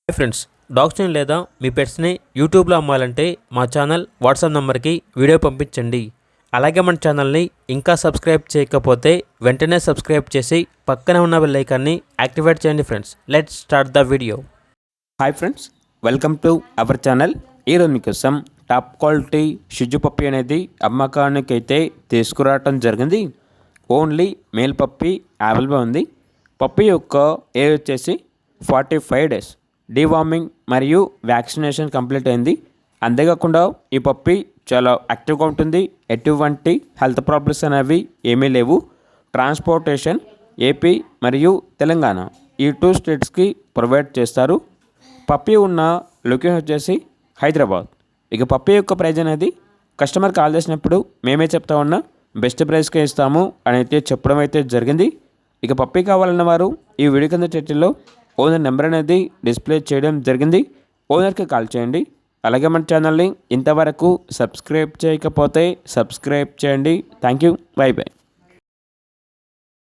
Hi friends, డాగ్స్ని లేదా మీ పెట్స్ని యూట్యూబ్లో అమ్మాలంటే మా ఛానల్ వాట్సాప్ నెంబర్కి వీడియో పంపించండి. అలాగే మన ఛానల్ని ఇంకా సబ్స్క్రైబ్ చేయకపోతే వెంటనే సబ్స్క్రైబ్ చేసి పక్కనే ఉన్న బెల్ ఐకాన్ని యాక్టివేట్ చేయండి. Friends, let's start the video. Hi friends, welcome to our channel. ఈరోజు మీకోసం టాప్ క్వాలిటీ షిజు పప్పి అనేది అమ్మకానికి అయితే తీసుకురావటం జరిగింది. ఓన్లీ మేల్ పప్పి అవైలబుల్ ఉంది. పప్పి యొక్క ఏజ్ వచ్చేసి 45 డేస్. డీవార్మింగ్ మరియు వ్యాక్సినేషన్ కంప్లీట్ అయింది. అంతేకాకుండా ఈ పప్పి చాలా యాక్టివ్గా ఉంటుంది. ఎటువంటి హెల్త్ ప్రాబ్లమ్స్ అనేవి ఏమీ లేవు. ట్రాన్స్పోర్టేషన్ ఏపీ మరియు తెలంగాణ ఈ 2 స్టేట్స్కి ప్రొవైడ్ చేస్తారు. పప్పి ఉన్న లొకేషన్ వచ్చేసి హైదరాబాద్. ఇక పప్పి యొక్క ప్రైజ్ అనేది కస్టమర్ కాల్ చేసినప్పుడు మేమే చెప్తా ఉన్నా బెస్ట్ ప్రైస్కే ఇస్తాము అని అయితే చెప్పడం అయితే జరిగింది. ఇక పప్పి కావాలన్న వారు ఈ వీడియో కింద టైటిల్లో ఓనర్ నెంబర్ అనేది డిస్ప్లే చేయడం జరిగింది. ఓనర్కి కాల్ చేయండి. అలాగే మన ఛానల్ని ఇంతవరకు సబ్స్క్రైబ్ చేయకపోతే సబ్స్క్రైబ్ చేయండి. Thank you. By by.